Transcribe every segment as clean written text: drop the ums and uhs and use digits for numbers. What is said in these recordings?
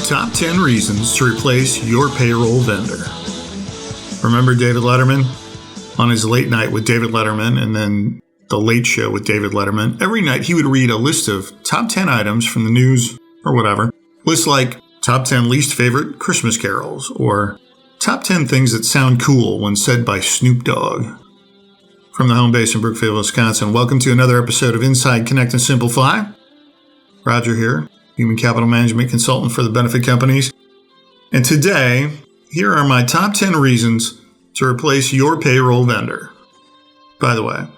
Top 10 reasons to replace your payroll vendor. Remember David Letterman? On his late night with David Letterman and then the Late Show with David Letterman, every night he would read a list of top 10 items from the news or whatever. Lists like top 10 least favorite Christmas carols or top 10 things that sound cool when said by Snoop Dogg. From the home base in Brookfield, Wisconsin, welcome to another episode of Inside Connect and Simplify. Roger here, Human Capital Management Consultant for the benefit companies. And today, here are my top 10 reasons to replace your payroll vendor. By the way,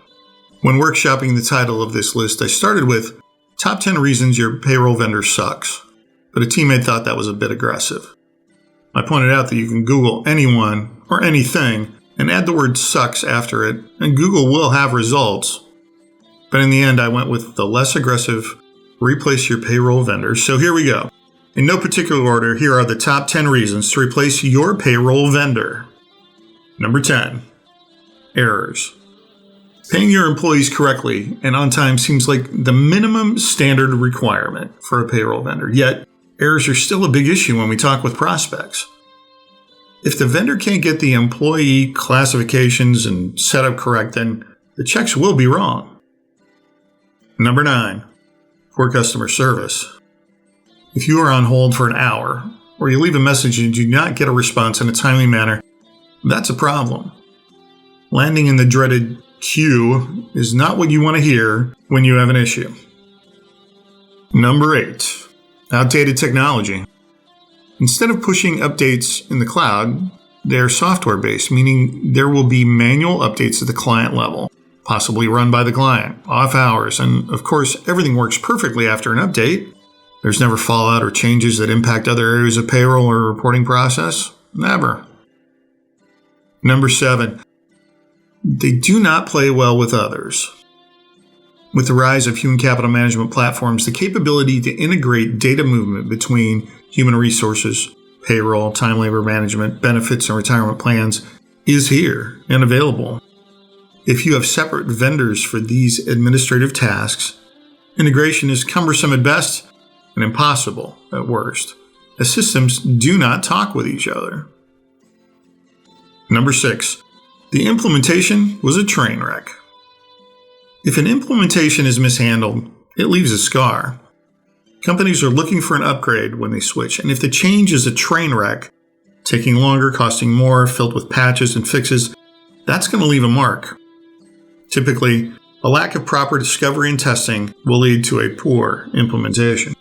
when workshopping the title of this list, I started with top 10 reasons your payroll vendor sucks, but a teammate thought that was a bit aggressive. I pointed out that you can Google anyone or anything and add the word sucks after it, and Google will have results. But in the end, I went with the less aggressive replace your payroll vendor. So here we go. In no particular order, here are the top 10 reasons to replace your payroll vendor. Number 10, errors. Paying your employees correctly and on time seems like the minimum standard requirement for a payroll vendor. Yet, errors are still a big issue when we talk with prospects. If the vendor can't get the employee classifications and setup correct, then the checks will be wrong. Number 9, poor customer service. If you are on hold for an hour, or you leave a message and do not get a response in a timely manner, that's a problem. Landing in the dreaded queue is not what you want to hear when you have an issue. Number 8, outdated technology. Instead of pushing updates in the cloud, they're software-based, meaning there will be manual updates at the client level, possibly run by the client, off hours, and of course, everything works perfectly after an update. There's never fallout or changes that impact other areas of payroll or reporting process. Never. Number 7, they do not play well with others. With the rise of human capital management platforms, the capability to integrate data movement between human resources, payroll, time labor management, benefits, and retirement plans is here and available. If you have separate vendors for these administrative tasks, integration is cumbersome at best and impossible at worst, as systems do not talk with each other. Number 6, the implementation was a train wreck. If an implementation is mishandled, it leaves a scar. Companies are looking for an upgrade when they switch, and if the change is a train wreck, taking longer, costing more, filled with patches and fixes, that's going to leave a mark. Typically, a lack of proper discovery and testing will lead to a poor implementation.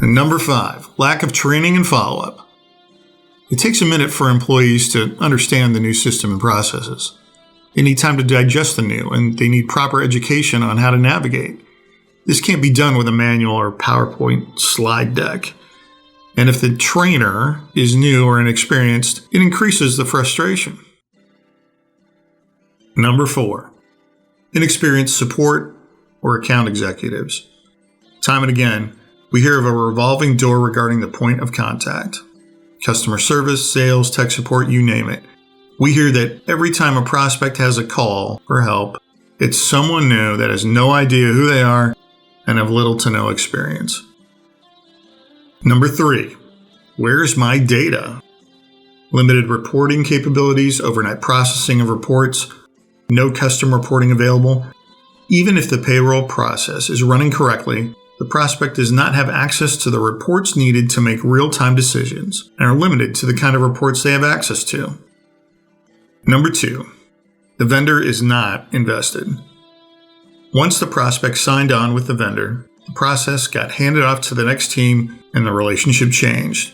And number 5, lack of training and follow-up. It takes a minute for employees to understand the new system and processes. They need time to digest the new, and they need proper education on how to navigate. This can't be done with a manual or PowerPoint slide deck. And if the trainer is new or inexperienced, it increases the frustration. Number 4, inexperienced support or account executives. Time and again, we hear of a revolving door regarding the point of contact. Customer service, sales, tech support, you name it. We hear that every time a prospect has a call for help, it's someone new that has no idea who they are and have little to no experience. Number 3, where's my data? Limited reporting capabilities, overnight processing of reports, no custom reporting available. Even if the payroll process is running correctly, the prospect does not have access to the reports needed to make real-time decisions and are limited to the kind of reports they have access to. Number 2, the vendor is not invested. Once the prospect signed on with the vendor, the process got handed off to the next team and the relationship changed.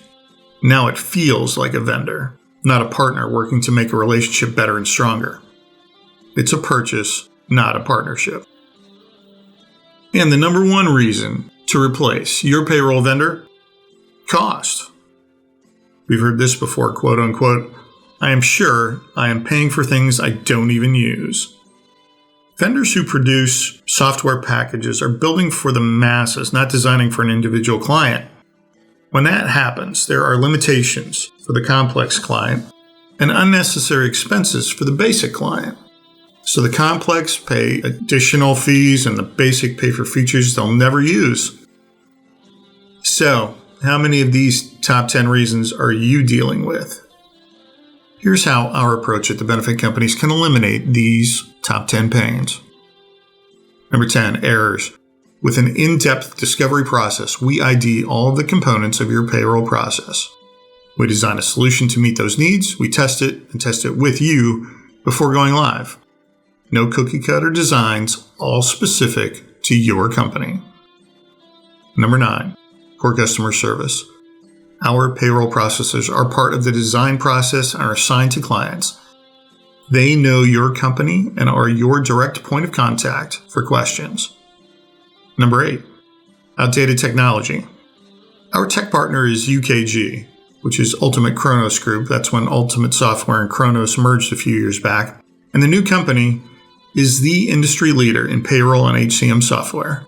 Now it feels like a vendor, not a partner working to make a relationship better and stronger. It's a purchase, not a partnership. And the number 1 reason to replace your payroll vendor? Cost. We've heard this before, quote unquote, I am sure I am paying for things I don't even use. Vendors who produce software packages are building for the masses, not designing for an individual client. When that happens, there are limitations for the complex client and unnecessary expenses for the basic client. So the complex pay additional fees and the basic pay for features they'll never use. So how many of these top 10 reasons are you dealing with? Here's how our approach at the benefit companies can eliminate these top 10 pains. Number 10, errors. With an in-depth discovery process, we ID all of the components of your payroll process. We design a solution to meet those needs, we test it, and test it with you before going live. No cookie cutter designs, all specific to your company. Number 9, core customer service. Our payroll processors are part of the design process and are assigned to clients. They know your company and are your direct point of contact for questions. Number 8, outdated technology. Our tech partner is UKG, which is Ultimate Kronos Group. That's when Ultimate Software and Kronos merged a few years back. And the new company is the industry leader in payroll and HCM software.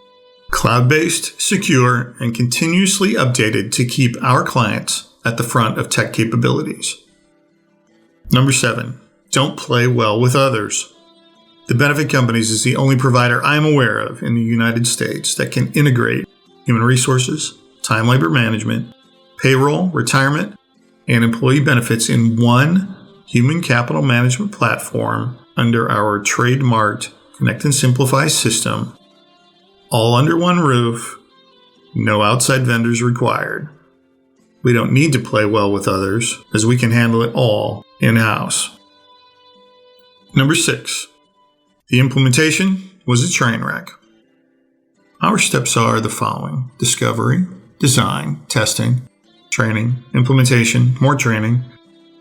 Cloud-based, secure, and continuously updated to keep our clients at the front of tech capabilities. Number 7, don't play well with others. The Benefit Companies is the only provider I am aware of in the United States that can integrate human resources, time labor management, payroll, retirement, and employee benefits in one human capital management platform under our trademarked Connect and Simplify system, all under one roof, no outside vendors required. We don't need to play well with others, as we can handle it all in-house. Number 6, the implementation was a train wreck. Our steps are the following: discovery, design, testing, training, implementation, more training,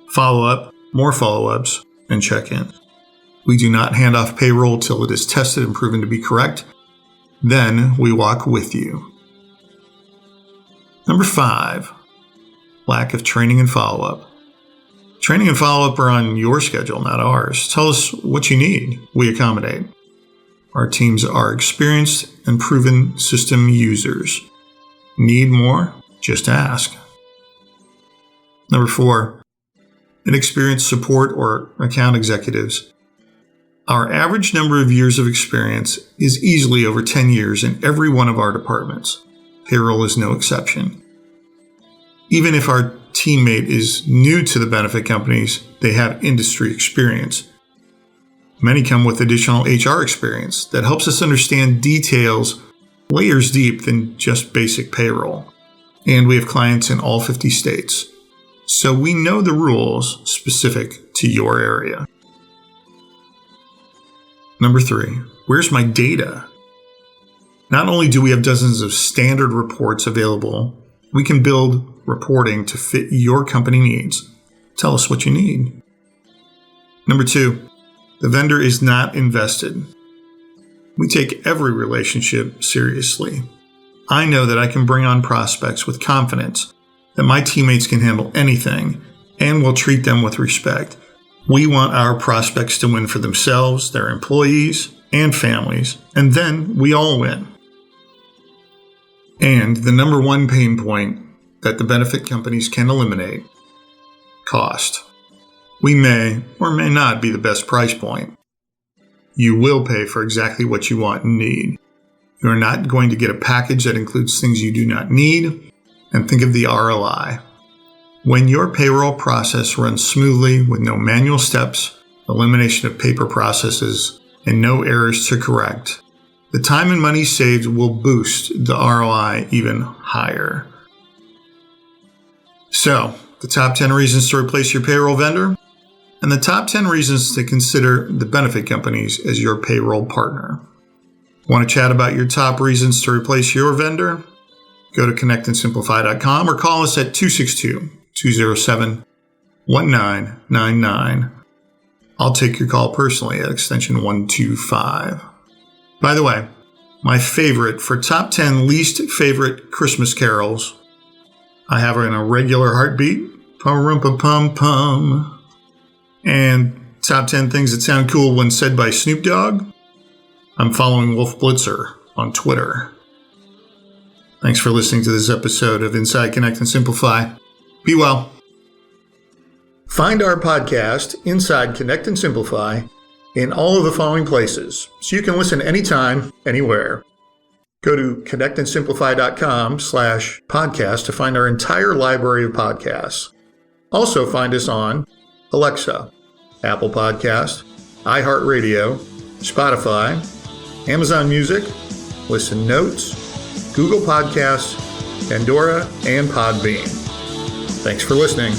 follow-up, more follow-ups, and check-in. We do not hand off payroll till it is tested and proven to be correct. Then we walk with you. Number 5, lack of training and follow-up. Training and follow-up are on your schedule, not ours. Tell us what you need. We accommodate. Our teams are experienced and proven system users. Need more? Just ask. Number 4, inexperienced support or account executives. Our average number of years of experience is easily over 10 years in every one of our departments. Payroll is no exception. Even if our teammate is new to the benefit companies, they have industry experience. Many come with additional HR experience that helps us understand details layers deep than just basic payroll. And we have clients in all 50 states. So we know the rules specific to your area. Number 3, where's my data? Not only do we have dozens of standard reports available, we can build reporting to fit your company needs. Tell us what you need. Number 2, the vendor is not invested. We take every relationship seriously. I know that I can bring on prospects with confidence, that my teammates can handle anything, and will treat them with respect. We want our prospects to win for themselves, their employees, and families, and then we all win. And the number 1 pain point that the benefit companies can eliminate: cost. We may or may not be the best price point. You will pay for exactly what you want and need. You are not going to get a package that includes things you do not need, and think of the ROI. When your payroll process runs smoothly with no manual steps, elimination of paper processes, and no errors to correct, the time and money saved will boost the ROI even higher. So, the top 10 reasons to replace your payroll vendor, and the top 10 reasons to consider the benefit companies as your payroll partner. Want to chat about your top reasons to replace your vendor? Go to connectandsimplify.com or call us at 262-207-1999. I'll take your call personally at extension 125. By the way, my favorite for top 10 least favorite Christmas carols, I have in a regular heartbeat, pum-rum-pa-pum-pum. And top 10 things that sound cool when said by Snoop Dogg, I'm following Wolf Blitzer on Twitter. Thanks for listening to this episode of Inside Connect and Simplify. Be well. Find our podcast, Inside Connect and Simplify, in all of the following places, so you can listen anytime, anywhere. Go to connectandsimplify.com/podcast to find our entire library of podcasts. Also find us on Alexa, Apple Podcast, iHeartRadio, Spotify, Amazon Music, Listen Notes, Google Podcasts, Pandora, and Podbean. Thanks for listening.